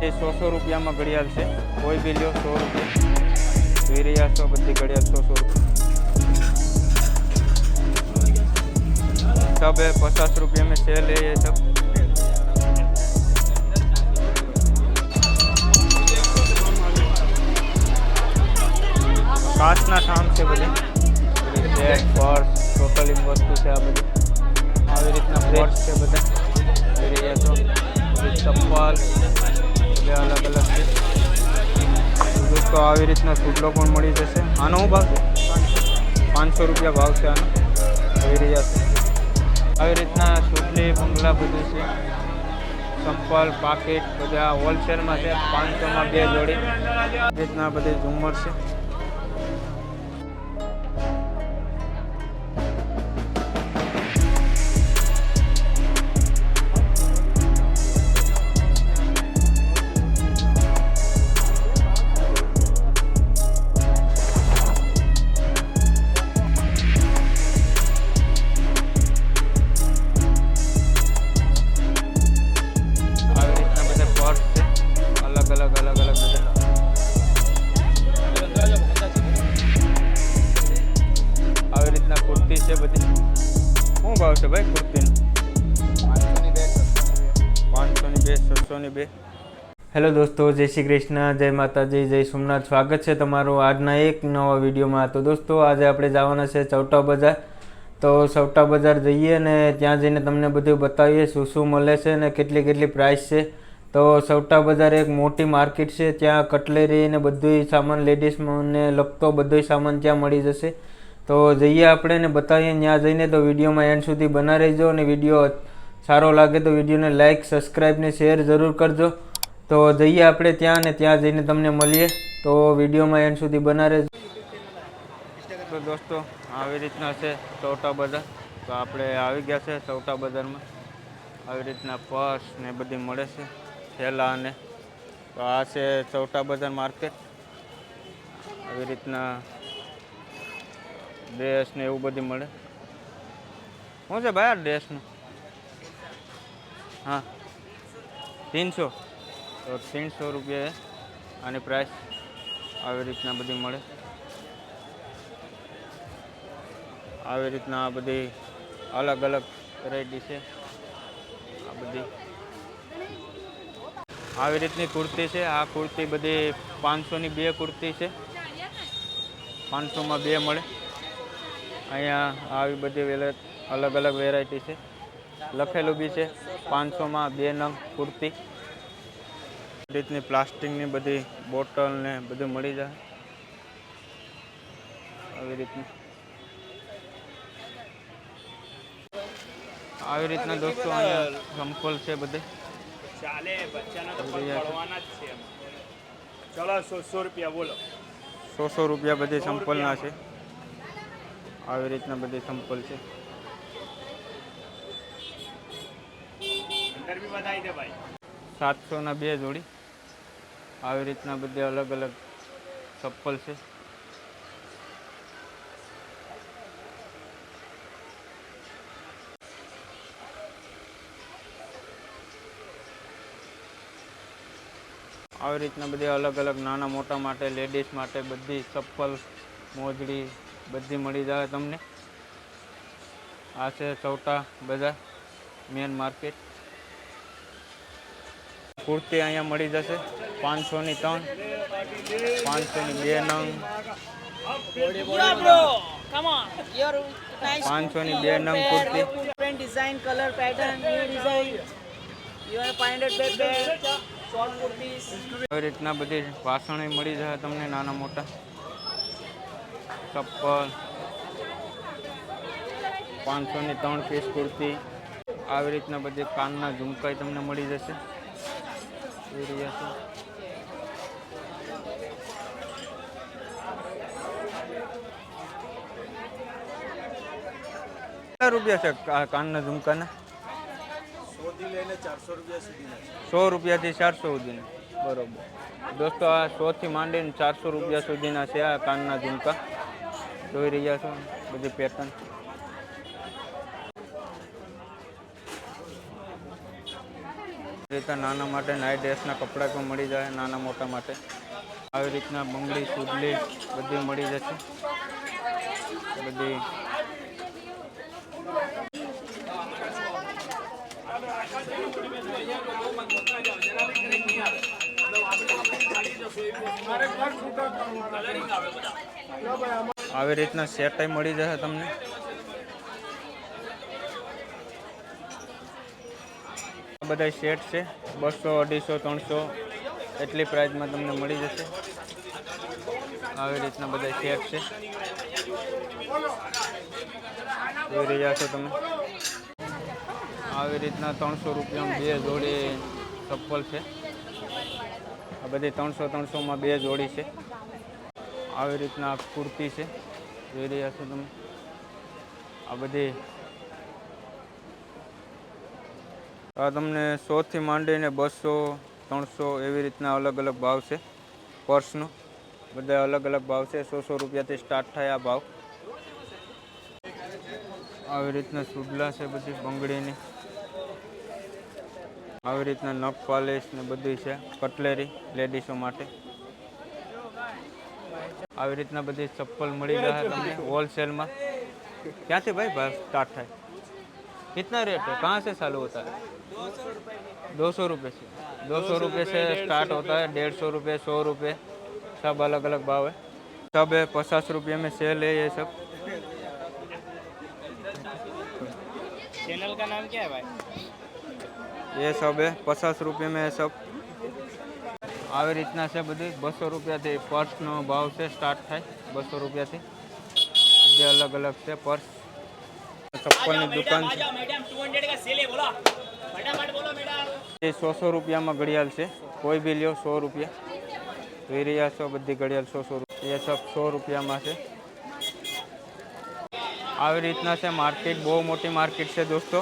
એ 100 રૂપિયામાં ઘડિયાળ છે, કોઈ બી લ્યો 100 રૂપિયા જોઈ રહ્યા છો, બધી ઘડિયાળ 100 રૂપિયા सब है, 50 रुपये में सेल है ये सब। કાચના ઠામ છે બધી, બેગ પર્સ ટોટલી વસ્તુ છે આ બધી, આવી રીતના પર્સ છે બધા જોઈ રહ્યા છો, ચપ્પલ બે અલગ અલગ છે દોસ્તો। આવી રીતના સૂટલો પણ મળી જશે। આનો શું ભાવ છે? 500 રૂપિયા ભાવ છે આનો, જોઈ રહ્યા છો। આવી રીતના સૂટલી બંગલા બધું છે, ચંપલ પાકીટ બધા હોલસેલમાં છે, 500માં 2 જોડી। આવી રીતના બધી ઝુમ્મર છે। આવી રીતના કુર્તી છે બધી, શું ભાવ છે ભાઈ કુર્તીનો? 500ની 2, 600ની 2। હેલો દોસ્તો, જય શ્રી કૃષ્ણ, જય માતાજી, જય સોમનાથ। સ્વાગત છે તમારું આજના એક નવા વિડીયોમાં। તો દોસ્તો આજે આપણે જવાના છે ચૌટા બજાર। તો ચૌટા બજાર જઈએ ને ત્યાં જઈને તમને બધું બતાવીએ શું શું મળે છે ને કેટલી કેટલી પ્રાઇસ છે। તો ચૌટા બજાર એક મોટી માર્કેટ છે, ત્યાં કટલેરી ને બધું સામાન લેડીઝને લગતો બધો સામાન ત્યાં મળી જશે। તો જઈએ આપણે ને બતાવીએ ત્યાં જઈને। તો વિડીયોમાં એન્ડ સુધી બના રહેજો અને વિડીયો સારો લાગે તો વિડીયોને લાઇક સબસ્ક્રાઈબ ને શેર જરૂર કરજો। તો જઈએ આપણે ત્યાં ને ત્યાં જઈને તમને મળીએ। તો વિડીયોમાં એન્ડ સુધી બના રહેજો। તો દોસ્તો આવી રીતના છે ચૌટા બજાર। તો આપણે આવી ગયા છે ચૌટા બજારમાં। આવી રીતના પર્સ ને બધી મળે છે, થેલા અને તો આ છે ચૌટા બજાર માર્કેટ। આવી રીતના ડ્રેસ ને એવું બધી મળે। શું છે ભાઈ આ ડ્રેસનું? હા 300, તો 300 રૂપિયા આની પ્રાઇસ। આવી રીતના બધી મળે। આવી રીતના આ બધી અલગ અલગ વેરાયટી છે આ બધી। આવી રીતની કુર્તી છે, આ કુર્તી બધી 500ની 2 કુર્તી છે, 500માં 2 મળે। અહીંયા આવી બધી અલગ અલગ વેરાયટી છે, લખેલું બી છે 500માં 2 નંગ કુર્તી। રીતની પ્લાસ્ટિકની બધી બોટલ ને બધું મળી જાય આવી રીતની। આવી રીતના દોસ્તો અહીંયા ચંપલ છે બધે ચાલે, બચ્ચાને તો પડવાના જ છે। ચલો 100 રૂપિયા બોલો, 100 રૂપિયા બધી ચંપલના છે। આવી રીતના બધી ચંપલ છે। 700ના 2 જોડી। આવી રીતના બધી અલગ અલગ ચપ્પલ છે। આવી રીતના બધી અલગ અલગ નાના મોટા માટે લેડીઝ માટે બધી ચપ્પલ મોજડી બધી મળી જાય તમને। આ છે ચૌટા બજાર મેન માર્કેટ। કુર્તી અહીંયા મળી જશે 500ની 3, 500ની 2 નંગ, 500ની 2 નંગ kurti. design, color, pattern, new design. You will find it big, short kurtis. આવી રીતના બધી વાસણ મળી જાય તમને નાના મોટા, ચપ્પલ 500ની 3 પીસ કુર્તી। આવી રીતના બધી કાનના ઝુમકાઈ તમને મળી જશે જોઈ રહ્યા છો। કેટલા રૂપિયા છે કાનના ઝુમકાના? 100 રૂપિયાથી 400 સુધીના, બરોબર દોસ્તો। આ 100થી માંડીને 400 રૂપિયા સુધીના છે આ કાનના ઝુમકા જોઈ રહ્યા છો બધી પેટર્ન। રીતે નાના માટે નાઇટ ડ્રેસના કપડાં પણ મળી જાય, નાના મોટા માટે. આવી રીતના બંગડી સુડલી બધી મળી જશે. બધી આવી રીતના સેટ મળી જશે તમને. આ બધા સેટ છે 200, 250, 300 એટલી પ્રાઇસમાં તમને મળી જશે. આવી રીતના બધા સેટ છે, જોઈ રહ્યા છો તમે. આવી રીતના 300 રૂપિયામાં 2 જોડી ચપ્પલ છે. આ બધી 300માં 2 જોડી છે. આવી રીતના કુર્તી છે, જોઈ રહ્યા છો તમે. આ બધી આ તમને 100થી માંડીને 200, 300 એવી રીતના અલગ અલગ ભાવ છે. પર્સનો બધા અલગ અલગ ભાવ છે. 100 રૂપિયાથી સ્ટાર્ટ થાય આ ભાવ. આવી રીતના સુડલા છે બધી બંગડીની. આવી રીતના નખ પાલિશ ને બધી છે, કટલેરી લેડીઝો માટે. આવી રીતના બધી ચપ્પલ મળી જાય તમને હોલસેલમાં. ક્યાંથી ભાઈ ભાવ स्टार्ट થાય? कितना रेट है? कहाँ से चालू होता है? 200 रुपये से 200 रुपये से स्टार्ट होता है. 150 रुपये, 100 रुपये सब अलग अलग भाव है. सब है 50 रुपये में सेल है ये सब. चैनल का नाम क्या है भाई? ये सब है 50 रुपये में सब. આવી રીતના છે બધી. 200 રૂપિયાથી પર્સનો ભાવ છે સ્ટાર્ટ થાય. 200 રૂપિયાથી જે અલગ અલગ છે પર્સ. ચપ્પલની દુકાન છે. 100 રૂપિયામાં ઘડિયાળ છે. કોઈ બી લ્યો 100 રૂપિયા. જોઈ રહ્યા છો બધી ઘડિયાળ 100 રૂપિયા. એ સબ 100 રૂપિયામાં છે. આવી રીતના છે માર્કેટ. બહુ મોટી માર્કેટ છે દોસ્તો.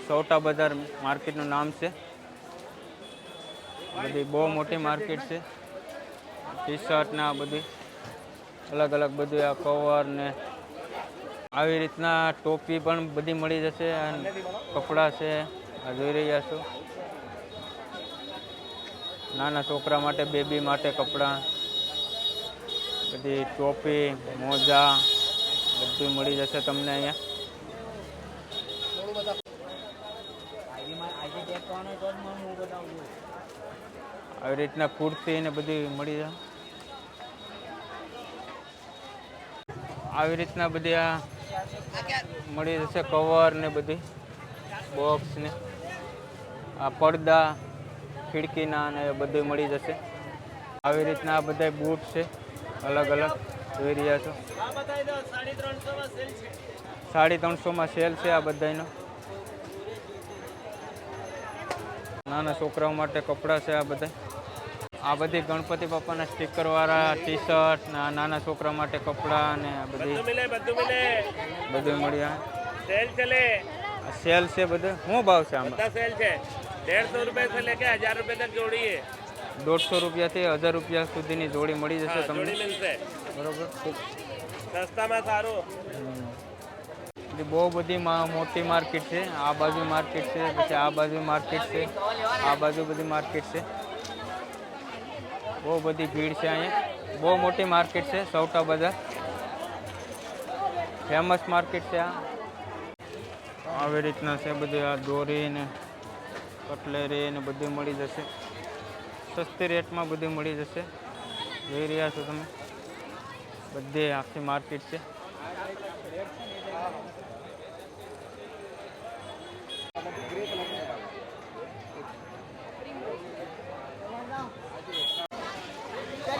ચૌટા બજાર માર્કેટનું નામ છે. બધી બહુ મોટી માર્કેટ છે. ટી શર્ટ ને આ બધી અલગ અલગ બધું આ કવર ને આવી રીતના ટોપી પણ બધી મળી જશે. અને કપડાં છે આ જોઈ રહ્યા છો. નાના છોકરા માટે, બેબી માટે કપડાં, બધી ટોપી, મોજા બધું મળી જશે તમને અહીંયા. આવી રીતના કુર્તી ને બધી મળી જાય. આવી રીતના બધી આ મળી જશે કવર ને બધી બોક્સ ને આ પડદા ખિડકીના ને બધું મળી જશે. આવી રીતના આ બધા બૂટ છે અલગ અલગ જોઈ રહ્યા છો. 350માં સેલ છે આ બધાનો. નાના છોકરાઓ માટે કપડાં છે આ બધા. આ બધી ગણપતિ બાપાના સ્ટીકર વાળા ટી શર્ટ ને નાના છોકરા માટે કપડાં ને આ બધી બધું મળી આવે. સેલ છે બધે. શું ભાવ છે આમાં? सेल है 150 रुपए से लेके 1000 रुपए तक जोड़ी है. 150 રૂપિયાથી 1000 રૂપિયા સુધીની જોડી મળી જશે તમને. બરોબર. સસ્તામાં સારું. બહુ બધી મોટી માર્કેટ છે. આ બાજુ માર્કેટ છે, પછી આ બાજુ માર્કેટ છે, આ બાજુ બધી માર્કેટ છે. બહુ બધી ભીડ છે અહીંયા. બહુ મોટી માર્કેટ છે ચૌટા બજાર. ફેમસ માર્કેટ છે આ. આવી રીતના છે બધી આ દોરી ને કટલેરી ને બધી મળી જશે. સસ્તી રેટમાં બધી મળી જશે. જોઈ રહ્યા છો તમે. બધી આખી માર્કેટ છે.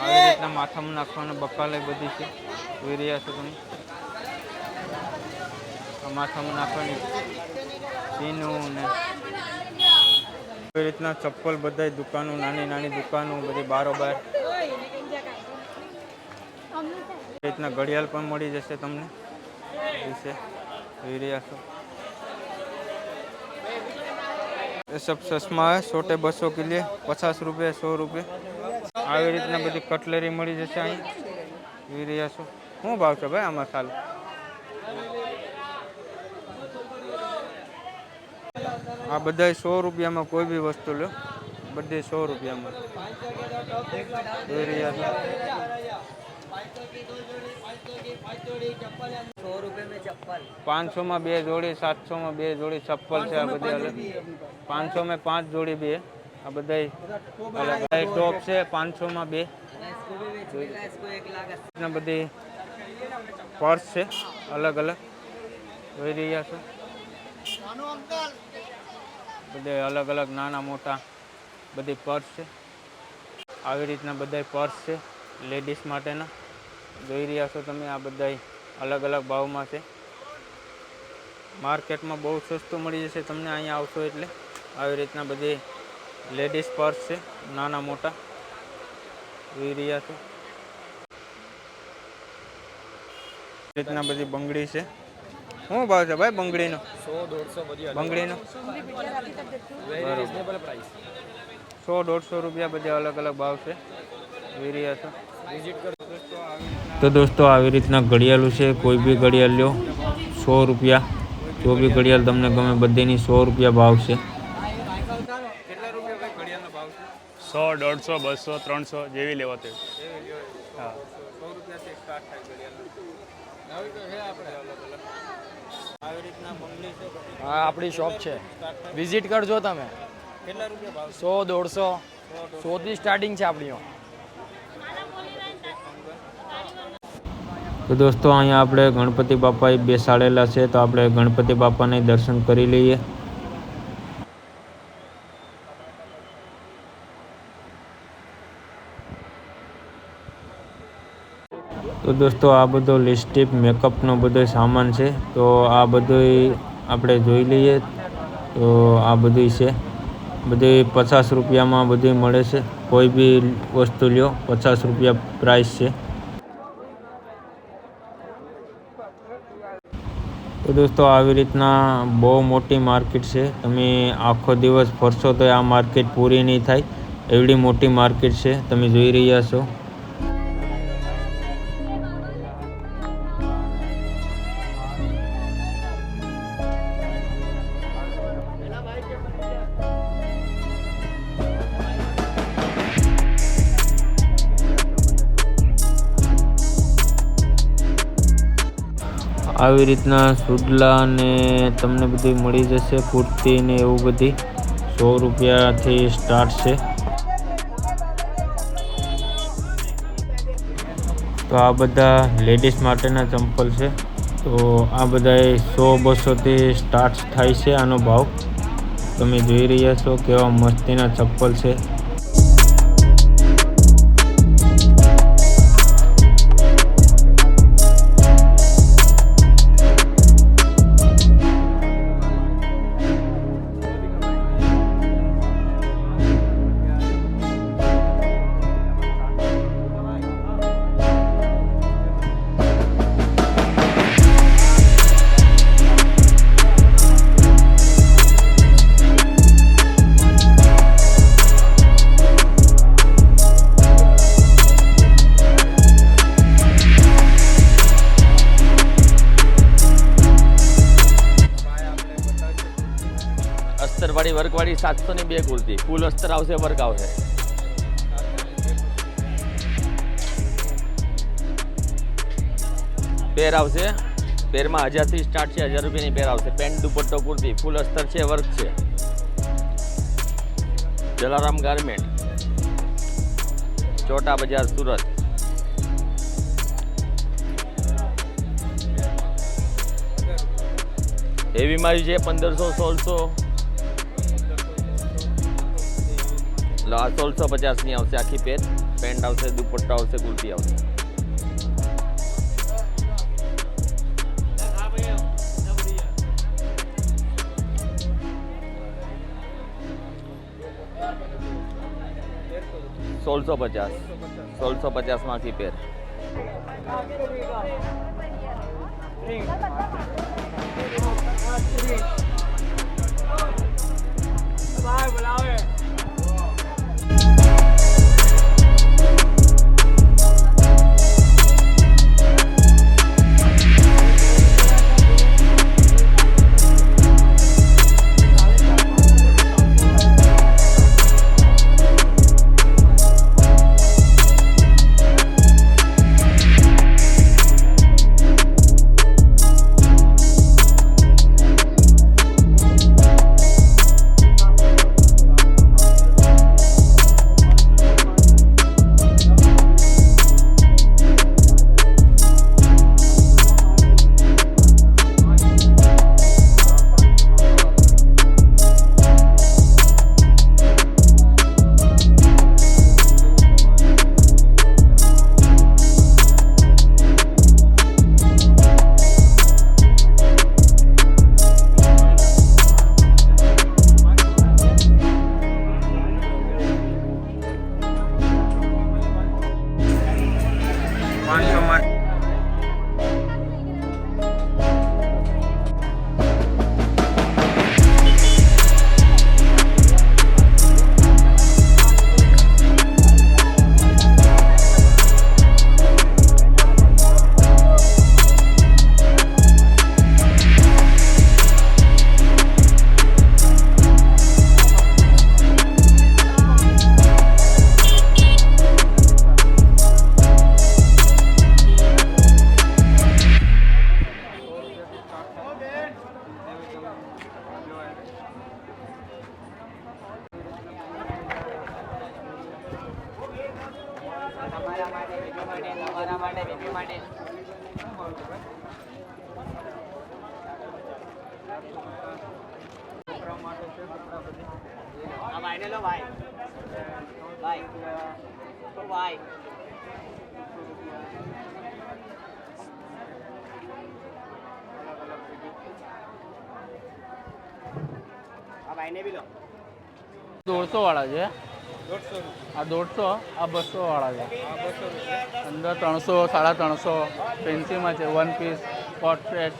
આવી રીતના માથામાં નાખવાના બકાલે બધી છે. જોઈ રહ્યા છો તમે. માથામાં નાખવાની પીનું ને એવી રીતના ચપ્પલ બધા દુકાનો, નાની નાની દુકાનો બધી બારોબાર. એ રીતના ઘડિયાળ પણ મળી જશે તમને. વિશે જોઈ રહ્યા છો. ये सब चश्मा है छोटे बच्चों के लिए 50 रुपये 100 रुपये. આવી રીતના બધી કટલેરી મળી જશે અહીં. જોઈ રહ્યા છો. શું ભાવ છે ભાઈ આમાં સારું? આ બધા 100 રૂપિયામાં કોઈ બી વસ્તુ લો. બધી 100 રૂપિયામાં જોઈ રહ્યા છો 100 रुपए में चप्पल 500 में 2 जोड़ी 700 में 2 जोड़ी चप्पल છે આ બધી અલગ 500 में 5 जोड़ी भी આ બધા અલગ ટોપ છે 500 માં 2 इसको भी बेचेगा इसको 1 लाख ને બધી પર્સ છે અલગ અલગ જોઈ રહ્યા છો બધે અલગ અલગ નાના મોટા બધી પર્સ છે આવી રીતના બધા પર્સ છે લેડીઝ માટેના જોઈ રહ્યા છો તમે આ બધા અલગ અલગ ભાવમાં છે માર્કેટમાં બહુ સસ્તું મળી જશે તમને અહીંયા આવશો એટલે આવી રીતના બધી લેડીઝ પર્સ છે નાના મોટા જોઈ રહ્યા છો રીતના બધી બંગડી છે શું ભાવ છે ભાઈ બંગડીનો 100-150 બંગડીનો वेरी रिजनेबल प्राइस 100-150 રૂપિયા બધા અલગ અલગ ભાવ છે જોઈ રહ્યા છો विजिट कर તો દોસ્તો આવી રીતના ઘડિયાળું છે કોઈ બી ઘડિયાળ લ્યો 100 રૂપિયા જો બી ઘડિયાળ તમને ગમે બધીની 100 રૂપિયા ભાવ છે કેટલા રૂપિયા ભાઈ ઘડિયાળનો ભાવ છે 100, 150, 200, 300 જેવી લેવો તે હા 100 રૂપિયાથી સ્ટાર્ટ થાય ઘડિયાળ નવી તો છે આપણે અલગ અલગ આવી રીતના બંગડી છે હા આપણી શોપ છે વિઝિટ કરજો તમે કેટલા રૂપિયા ભાવ 100 150 100 થી સ્ટાર્ટિંગ છે આપણી તો દોસ્તો અહીંયા આપણે ગણપતિ બાપા બેસાડેલા છે તો આપણે ગણપતિ બાપાને દર્શન કરી લઈએ તો દોસ્તો આ બધો લિપસ્ટિક મેકઅપનો બધો સામાન છે તો આ બધું આપણે જોઈ લઈએ તો આ બધું છે બધી 50 રૂપિયામાં બધી મળે છે કોઈ બી વસ્તુ લ્યો 50 રૂપિયા પ્રાઇસ છે તો દોસ્તો આવી રીતના બહુ મોટી માર્કેટ છે તમે આખો દિવસ ફરશો તો આ માર્કેટ પૂરી નહીં થાય એવડી મોટી માર્કેટ છે તમે જોઈ રહ્યા છો આવી રીતના સુડલા ને તમને બધી મળી જશે કુર્તી ને એવું બધી 100 રૂપિયાથી સ્ટાર્ટ છે તો આ બધા લેડીઝ માટેના ચંપલ છે તો આ બધા 100-200થી સ્ટાર્ટ થાય છે આનો ભાવ તમે જોઈ રહ્યા છો કેવા મસ્તીના ચપ્પલ છે અસ્તરવાળી વર્કવાળી 700 ની 2 કુર્તી ફૂલ અસ્તર આવશે વર્ક આવશે પેર આવશે પેરમાં 1000 થી સ્ટાર્ટ છે 1000 રૂપિયાની પેર આવશે પેન્ટ દુપટ્ટો કુર્તી ફૂલ અસ્તર છે વર્ક છે જલારામ ગાર્મેન્ટ ચોટા બજાર સુરત હેવી માં છે 1500 1600 1650 ની આવશે આખી પેર પેન્ટ આવશે દુપટ્ટો આવશે કુર્તી આવશે $1650 માં આખી પેર बोला भाई भाई तो भाई अब आईने भी लो 150 વાળા છે આ 150 આ 200 વાળા છે અંદર 300 350 ફેન્સીમાં છે વન પીસ કોટ સેટ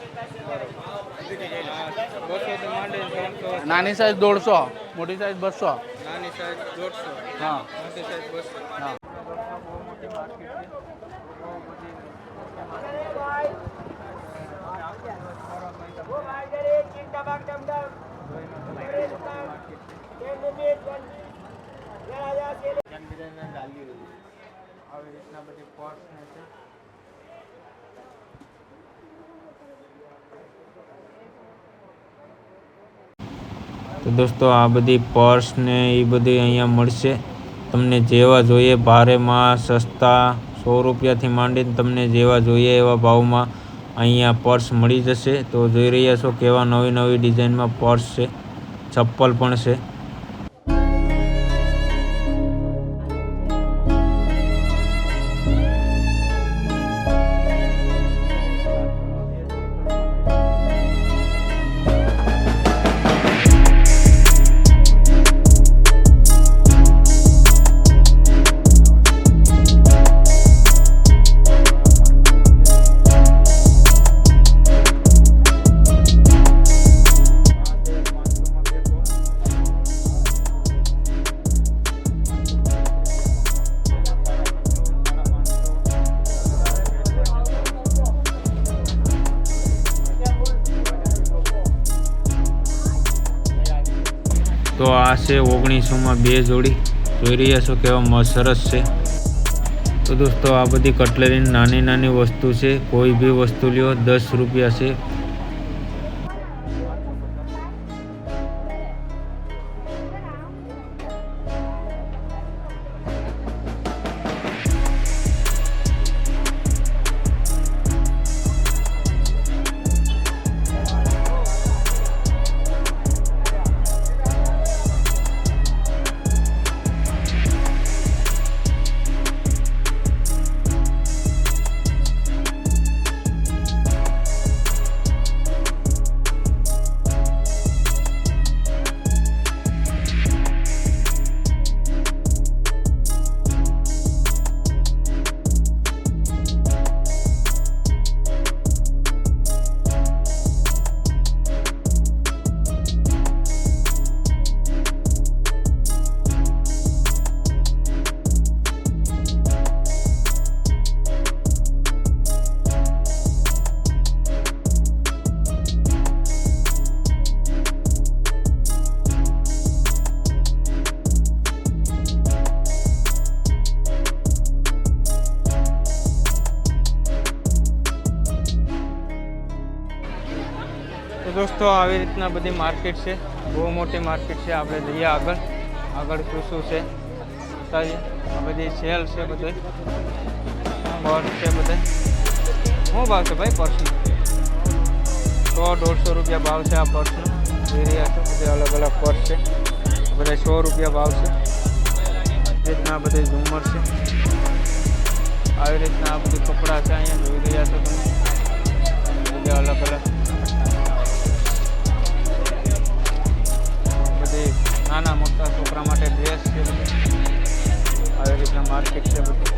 નાની સાઈઝ 150 મોટી સાઈઝ 200 નાની સાઈઝ 150, હા મોટી સાઈઝ 200. હા આવી રીતના બધી પોર્સ ને છે. તો દોસ્તો આ બધી પર્સ ને એ બધી અહીંયા મળશે તમને જેવા જોઈએ ભારેમાં સસ્તા 100 રૂપિયાથી માંડીને તમને જેવા જોઈએ એવા ભાવમાં અહીંયા પર્સ મળી જશે. તો જોઈ રહ્યા છો કેવા નવી નવી ડિઝાઇનમાં પર્સ છે, ચપ્પલ પણ છે. તો આ છે 1900માં 2 જોડી. જોઈ રહ્યા છો કેવા સરસ છે. તો દોસ્તો આ બધી કટલેરીની નાની નાની વસ્તુ છે. કોઈ બી વસ્તુ લ્યો 10 રૂપિયા છે. તો દોસ્તો આવી રીતના બધી માર્કેટ છે, બહુ મોટી માર્કેટ છે. આપણે જઈએ આગળ શું છે બતાવીએ. આ બધી સેલ છે, બધે પર્સ છે. બધે શું ભાવ છે ભાઈ પર્સનો? 100-150 રૂપિયા ભાવ છે આ પર્સનો. જોઈ રહ્યા છો બધે અલગ અલગ પર્સ છે, બધા 100 રૂપિયા ભાવ છે. રીતના બધે ઝુમર છે. આવી રીતના આ બધું કપડાં છે અહીંયા જોઈ રહ્યા છો તમે, બધા અલગ અલગ બધી નાના મોટા છોકરા માટે ડ્રેસ છે. બધી આવી રીતના માર્કેટ છે. બધી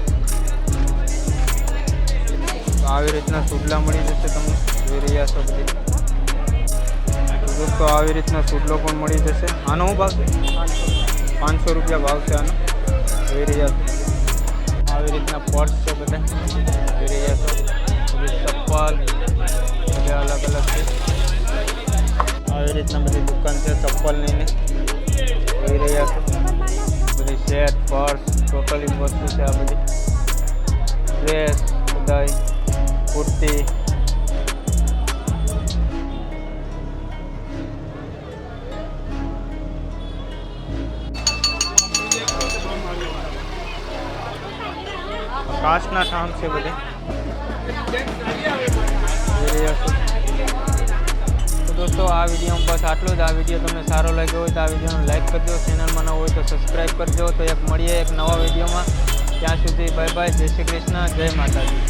તો આવી રીતના સુડલા મળી જશે તમને, જોઈ રહ્યા છો. બધી દોસ્તો આવી રીતના સુડલો પણ મળી જશે. આનો શું ભાવ છે? 500 રૂપિયા ભાવ છે આનો. જોઈ રહ્યા છો આવી રીતના પર્સ છે. બધા જોઈ રહ્યા છો. બધી ચપ્પલ બધા અલગ અલગ છે. આવી રીતના બધી દુકાન છે ચપ્પલની ને જોઈ રહ્યા છો. બધી શર્ટ પર્સ ટોટલી વસ્તુ છે. આ બધી ડ્રેસ બધા કુર્તી કાચના ઠામ છે. બધે જોઈ રહ્યા છો. તો દોસ્તો આ આ વિડીયોમાં બસ આટલું જ. આ વિડીયો તમને સારો લાગ્યો હોય તો આ વિડીયોને લાઈક કરજો, ચેનલમાં ન હોય તો સબસ્ક્રાઈબ કરજો. તો એક મળીએ એક નવા વિડીયોમાં. ત્યાં સુધી બાય બાય, જય શ્રી કૃષ્ણ, જય માતાજી.